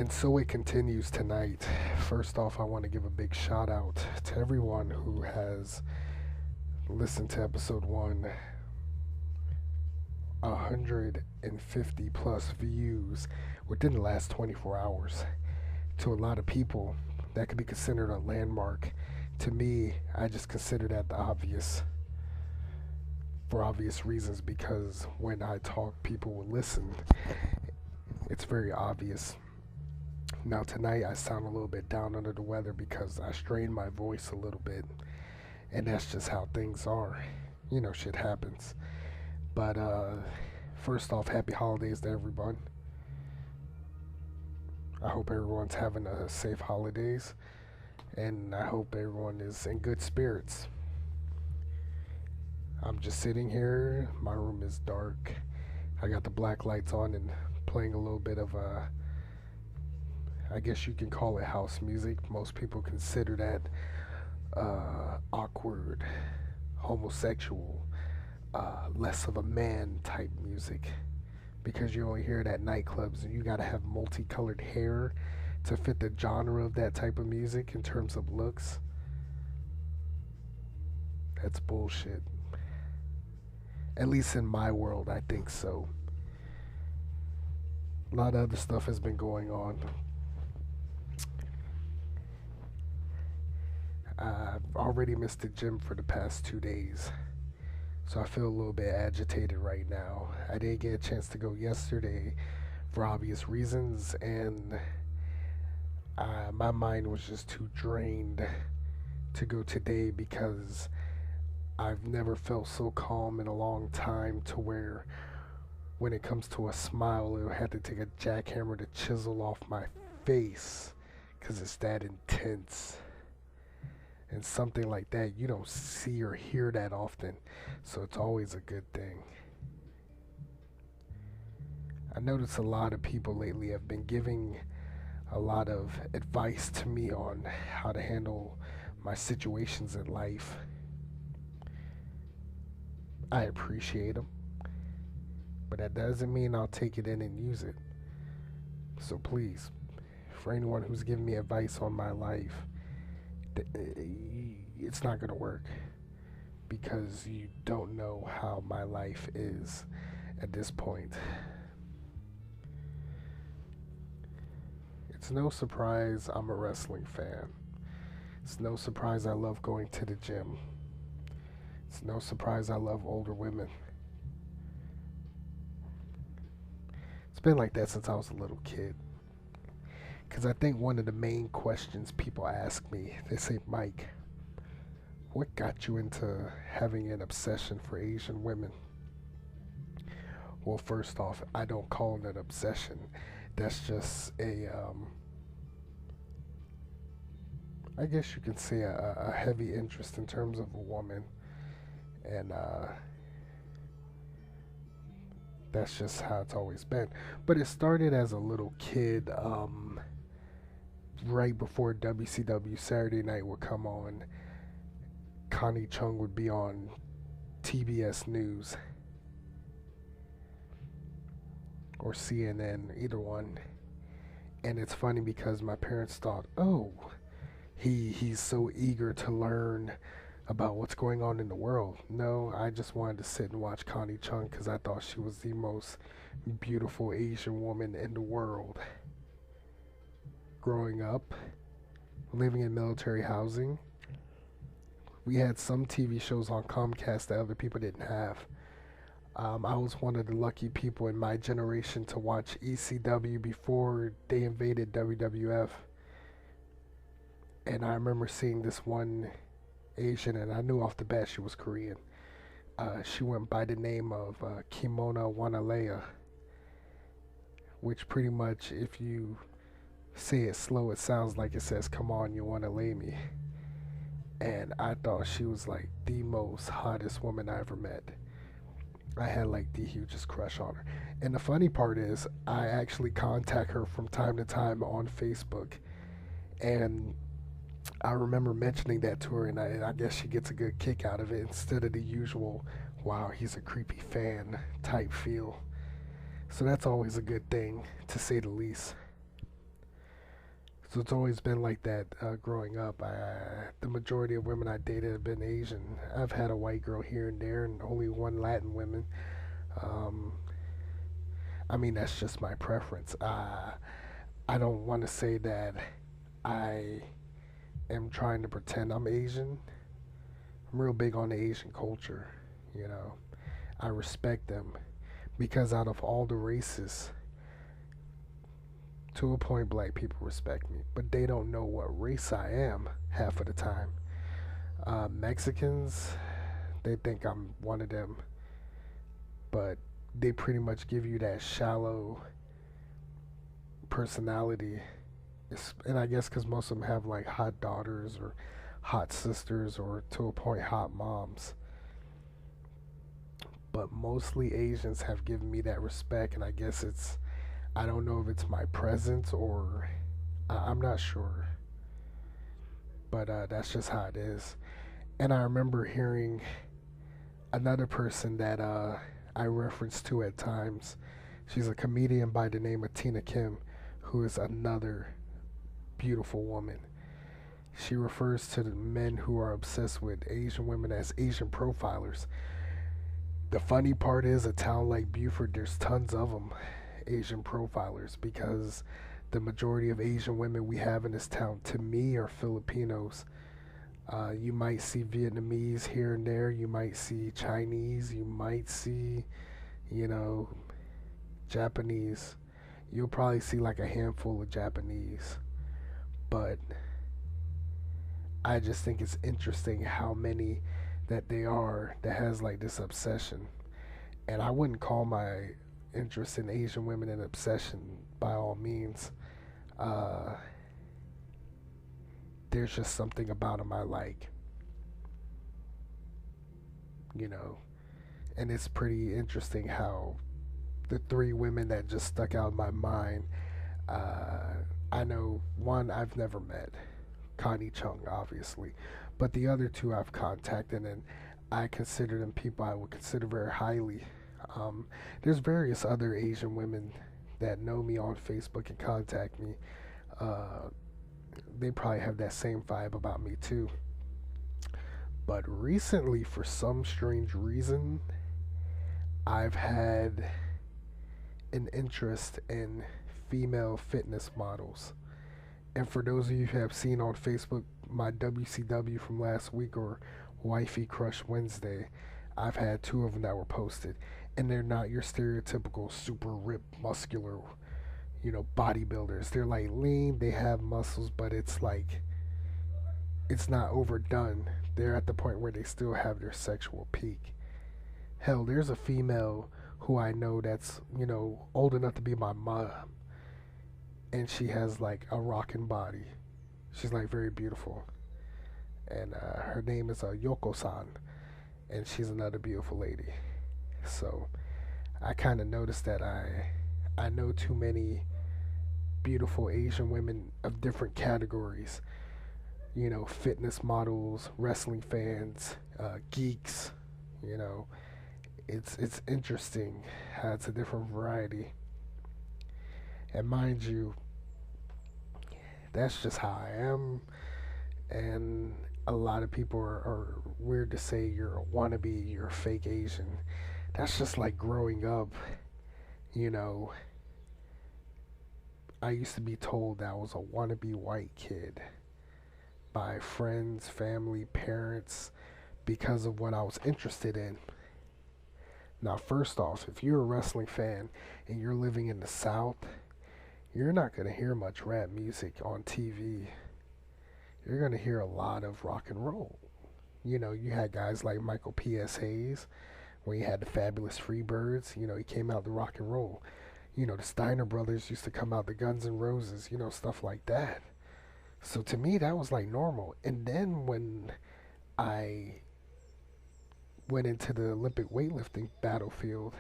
And so it continues tonight. First off, I want to give a big shout out to everyone who has listened to episode one. 150 plus views within the last 24 hours. To a lot of people, that could be considered a landmark. To me, I just consider that the obvious, for obvious reasons, because when I talk, people will listen. It's very obvious. Now, tonight, I sound a little bit down under the weather because I strained my voice a little bit, and that's just how things are. Shit happens. But first off, happy holidays to everyone. I hope everyone's having a safe holidays, and I hope everyone is in good spirits. I'm just sitting here. My room is dark. I got the black lights on and playing a little bit of I guess you can call it house music. Most people consider that awkward, homosexual, less of a man type music, because you only hear it at nightclubs, and you gotta have multicolored hair to fit the genre of that type of music in terms of looks. That's bullshit. At least in my world, I think so. A lot of other stuff has been going on. I've already missed the gym for the past 2 days, so I feel a little bit agitated right now. I didn't get a chance to go yesterday for obvious reasons, and my mind was just too drained to go today because I've never felt so calm in a long time, to where when it comes to a smile, it'll have to take a jackhammer to chisel off my face because it's that intense. And something like that, you don't see or hear that often, so it's always a good thing. I noticed a lot of people lately have been giving a lot of advice to me on how to handle my situations in life. I appreciate them, but that doesn't mean I'll take it in and use it. So please, for anyone who's giving me advice on my life, it's not going to work, because you don't know how my life is at this point. It's no surprise I'm a wrestling fan. It's no surprise I love going to the gym. It's no surprise I love older women. It's been like that since I was a little kid. Because I think one of the main questions people ask me, they say, Mike, what got you into having an obsession for Asian women? Well, first off, I don't call it an obsession. That's just I guess you could say a heavy interest in terms of a woman. And that's just how it's always been. But it started as a little kid, right before WCW Saturday Night would come on. Connie Chung would be on TBS News or CNN, either one. And it's funny because my parents thought, oh, he's so eager to learn about what's going on in the world. No, I just wanted to sit and watch Connie Chung because I thought she was the most beautiful Asian woman in the world. Growing up, living in military housing, we had some TV shows on Comcast that other people didn't have. I was one of the lucky people in my generation to watch ECW before they invaded WWF. And I remember seeing this one Asian, and I knew off the bat she was Korean. She went by the name of Kimona Wanalea, which pretty much, if you say it slow, it sounds like it says, come on, you wanna lay me. And I thought she was like the most hottest woman I ever met. I had like the hugest crush on her. And the funny part is, I actually contact her from time to time on Facebook. And I remember mentioning that to her, and I guess she gets a good kick out of it instead of the usual, wow, he's a creepy fan type feel. So that's always a good thing, to say the least. So it's always been like that growing up. The majority of women I dated have been Asian. I've had a white girl here and there, and only one Latin woman. Um, I mean, that's just my preference. I don't want to say that I am trying to pretend I'm Asian. I'm real big on the Asian culture. You know, I respect them because out of all the races, to a point, black people respect me, but they don't know what race I am half of the time. Mexicans, they think I'm one of them, but they pretty much give you that shallow personality. And I guess because most of them have like hot daughters or hot sisters or to a point hot moms. But mostly Asians have given me that respect, and I guess I don't know if it's my presence or I'm not sure. But that's just how it is. And I remember hearing another person that I reference to at times. She's a comedian by the name of Tina Kim, who is another beautiful woman. She refers to the men who are obsessed with Asian women as Asian profilers. The funny part is, a town like Buford, there's tons of them, Asian profilers, because the majority of Asian women we have in this town, to me, are Filipinos. You might see Vietnamese here and there. You might see Chinese. You might see, you know, Japanese. You'll probably see like a handful of Japanese. But I just think it's interesting how many that they are that has like this obsession. And I wouldn't call my interest in Asian women an obsession by all means. Uh, there's just something about them I like, you know. And it's pretty interesting how the three women that just stuck out in my mind, I know one I've never met, Connie Chung, obviously, but the other two I've contacted, and I consider them people I would consider very highly. There's various other Asian women that know me on Facebook and contact me. Uh, they probably have that same vibe about me too. But recently, for some strange reason, I've had an interest in female fitness models. And for those of you who have seen on Facebook my WCW from last week or Wifey Crush Wednesday, I've had two of them that were posted. And they're not your stereotypical super ripped, muscular, you know, bodybuilders. They're like lean, they have muscles, but it's like, it's not overdone. They're at the point where they still have their sexual peak. Hell, there's a female who I know that's, you know, old enough to be my mom, and she has like a rockin' body. She's like very beautiful, and her name is Yoko-san, and she's another beautiful lady. So I kind of noticed that I know too many beautiful Asian women of different categories. You know, fitness models, wrestling fans, geeks. You know, it's interesting how it's a different variety. And mind you, that's just how I am. And a lot of people are weird to say you're a wannabe, you're a fake Asian. That's just like growing up, you know. I used to be told that I was a wannabe white kid by friends, family, parents, because of what I was interested in. Now, first off, if you're a wrestling fan and you're living in the South, you're not going to hear much rap music on TV. You're going to hear a lot of rock and roll. You know, you had guys like Michael P.S. Hayes, when you had the Fabulous Freebirds, you know, he came out the rock and roll. You know, the Steiner brothers used to come out the Guns N' Roses, you know, stuff like that. So to me, that was like normal. And then when I went into the Olympic weightlifting battlefield,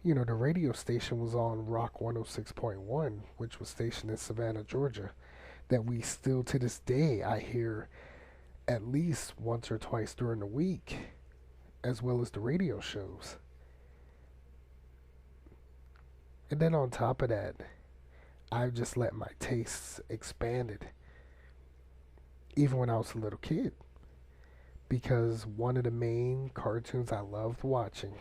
you know, the radio station was on Rock 106.1, which was stationed in Savannah, Georgia, that we still to this day I hear at least once or twice during the week, as well as the radio shows. And then on top of that, I've just let my tastes expanded, even when I was a little kid. Because one of the main cartoons I loved watching,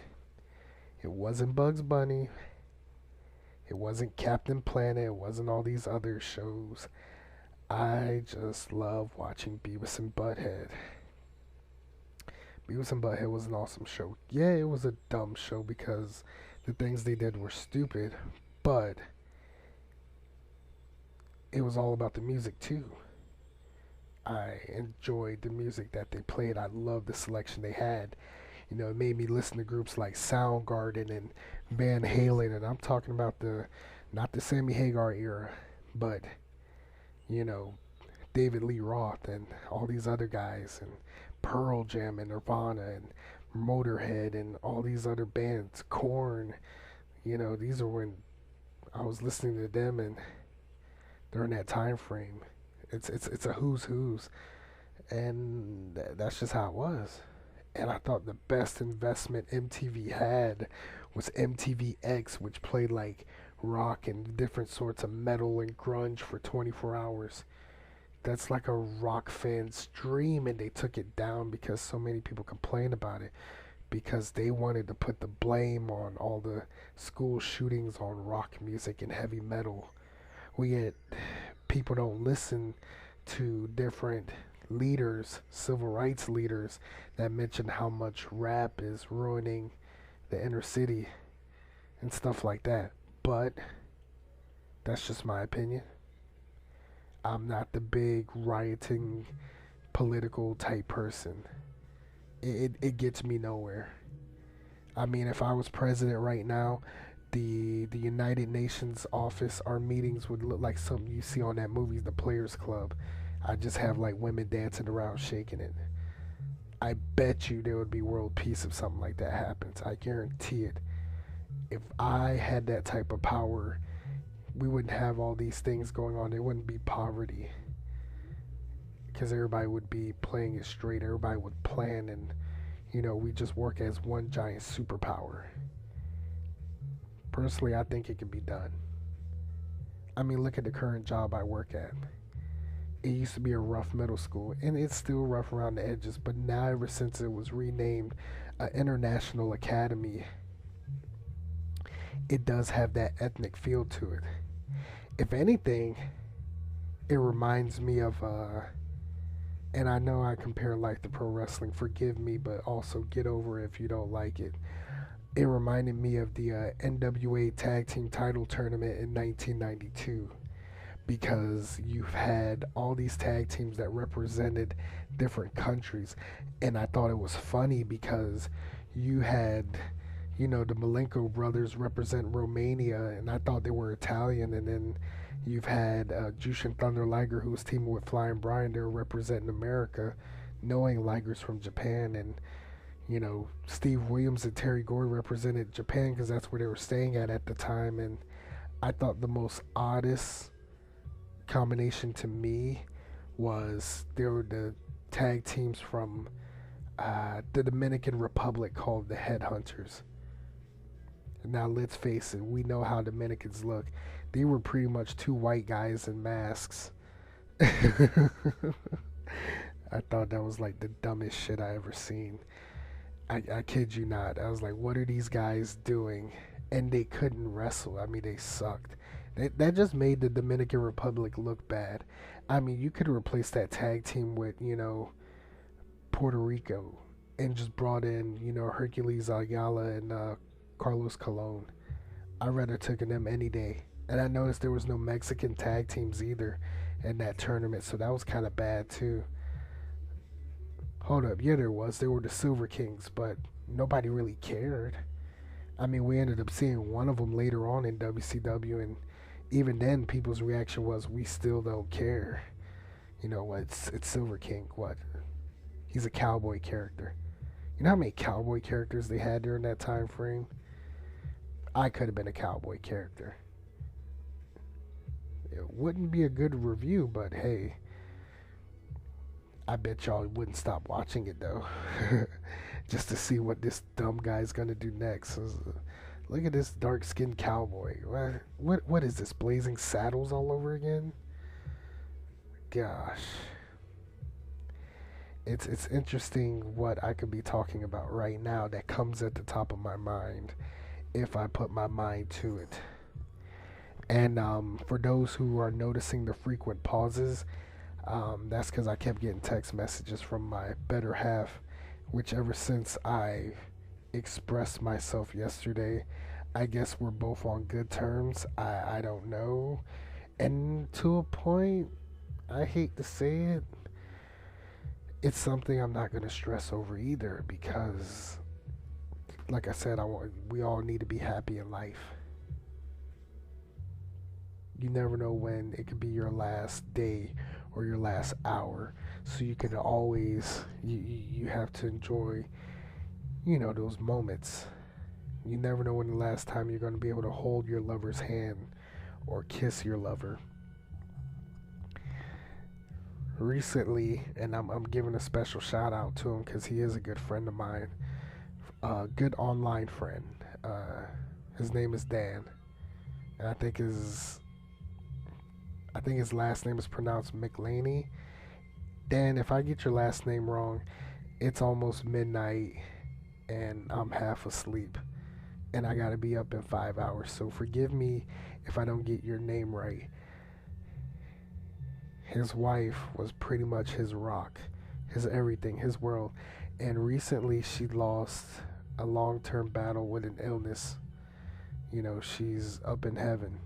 it wasn't Bugs Bunny, it wasn't Captain Planet, it wasn't all these other shows. I just love watching Beavis and Butthead. Beavis and Butthead was an awesome show. Yeah, it was a dumb show because the things they did were stupid, but it was all about the music too. I enjoyed the music that they played. I loved the selection they had. You know, it made me listen to groups like Soundgarden and Van Halen, and I'm talking about the not the Sammy Hagar era, but you know, David Lee Roth and all these other guys, and Pearl Jam and Nirvana and Motorhead and all these other bands, Korn. You know, these are when I was listening to them and during that time frame. It's a who's, and that's just how it was. And I thought the best investment MTV had was MTVX, which played like rock and different sorts of metal and grunge for 24 hours. That's like a rock fan's dream, and they took it down because so many people complained about it because they wanted to put the blame on all the school shootings on rock music and heavy metal. We get people don't listen to different leaders, civil rights leaders, that mention how much rap is ruining the inner city and stuff like that. But that's just my opinion. I'm not the big rioting political type person. It gets me nowhere. I mean, if I was president right now, the United Nations office, our meetings would look like something you see on that movie, The Players Club. I just have like women dancing around shaking it. I bet you there would be world peace if something like that happens. I guarantee it. If I had that type of power, we wouldn't have all these things going on. There wouldn't be poverty because everybody would be playing it straight. Everybody would plan, and we just work as one giant superpower. Personally, I think it can be done. I mean, look at the current job I work at. It used to be a rough middle school, and it's still rough around the edges, but now ever since it was renamed an international academy, it does have that ethnic feel to it. If anything, it reminds me of, and I know I compare life to pro wrestling, forgive me, but also get over it if you don't like it. It reminded me of the NWA Tag Team Title Tournament in 1992 because you've had all these tag teams that represented different countries, and I thought it was funny because you had the Malenko brothers represent Romania, and I thought they were Italian, and then you've had Jushin Thunder Liger, who was teaming with Flying Brian, they were representing America, knowing Liger's from Japan, and Steve Williams and Terry Gore represented Japan because that's where they were staying at the time. And I thought the most oddest combination to me was there were the tag teams from the Dominican Republic called the Headhunters. Now, let's face it, we know how Dominicans look. They were pretty much two white guys in masks. I thought that was like the dumbest shit I ever seen. I kid you not. I was like, what are these guys doing? And they couldn't wrestle. I mean, they sucked. That just made the Dominican Republic look bad. I mean, you could replace that tag team with, Puerto Rico and just brought in, Hercules Ayala and Carlos Colon. I'd rather taken them any day. And I noticed there was no Mexican tag teams either in that tournament, so that was kind of bad too. Hold up, yeah, there was. There were the Silver Kings, but nobody really cared. I mean, we ended up seeing one of them later on in WCW, and even then, people's reaction was, "We still don't care." It's Silver King. What? He's a cowboy character. You know how many cowboy characters they had during that time frame? I could have been a cowboy character. It wouldn't be a good review, but hey, I bet y'all wouldn't stop watching it though, just to see what this dumb guy's gonna do next. Look at this dark-skinned cowboy. What is this? Blazing Saddles all over again? Gosh. It's interesting what I could be talking about right now that comes at the top of my mind if I put my mind to it. And for those who are noticing the frequent pauses, that's because I kept getting text messages from my better half, which ever since I expressed myself yesterday, I guess we're both on good terms. I don't know. And to a point, I hate to say it, it's something I'm not going to stress over either because, like I said, we all need to be happy in life. You never know when it could be your last day or your last hour, so you can always you have to enjoy, those moments. You never know when the last time you're going to be able to hold your lover's hand or kiss your lover. Recently, and I'm giving a special shout out to him because he is a good friend of mine, a good online friend. His name is Dan, and I think his last name is pronounced McLaney. Dan, if I get your last name wrong, it's almost midnight and I'm half asleep and I gotta be up in 5 hours, so forgive me if I don't get your name right. His wife was pretty much his rock, his everything, his world, and recently she lost a long-term battle with an illness. She's up in heaven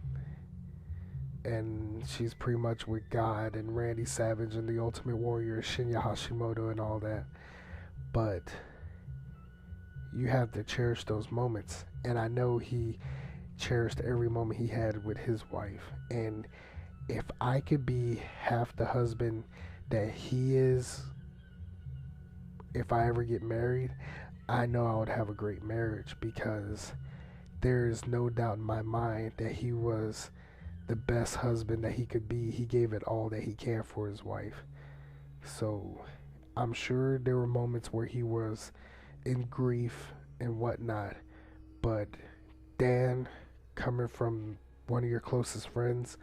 and she's pretty much with God and Randy Savage and the Ultimate Warrior, Shinya Hashimoto and all that. But you have to cherish those moments, and I know he cherished every moment he had with his wife. And if I could be half the husband that he is, if I ever get married, I know I would have a great marriage, because there is no doubt in my mind that he was the best husband that he could be. He gave it all that he can for his wife. So I'm sure there were moments where he was in grief and whatnot, but Dan, coming from one of your closest friends,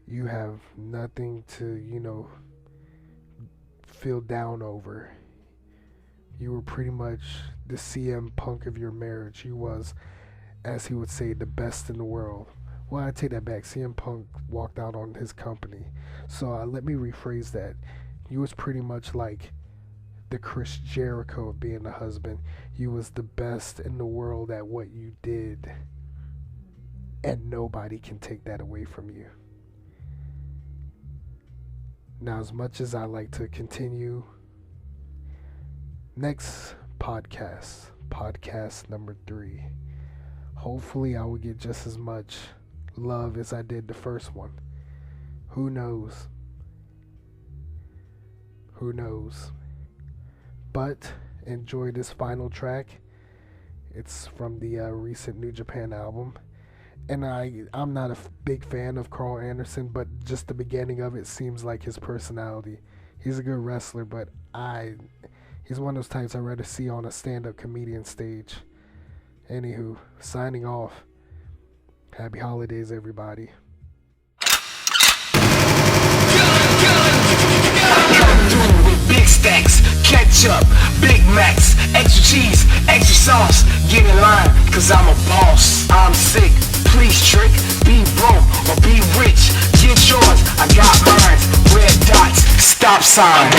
you have nothing to, feel down over. You were pretty much the CM Punk of your marriage. You was, as he would say, the best in the world. Well, I take that back. CM Punk walked out on his company. So let me rephrase that. You was pretty much like the Chris Jericho of being a husband. You was the best in the world at what you did, and nobody can take that away from you. Now, as much as I like to continue, next podcast number 3, hopefully I will get just as much love as I did the first one. Who knows? But enjoy this final track. It's from the recent New Japan album. And I'm not a big fan of Carl Anderson, but just the beginning of it seems like his personality. He's a good wrestler, but he's one of those types I'd rather see on a stand-up comedian stage. Anywho, signing off. Happy holidays, everybody. With big stacks, ketchup, Big Macs, extra cheese, extra sauce. Get in line, cause I'm a boss. I'm sick, please trick. Be broke or be rich. Get yours, I got mine. Red dots, stop sign.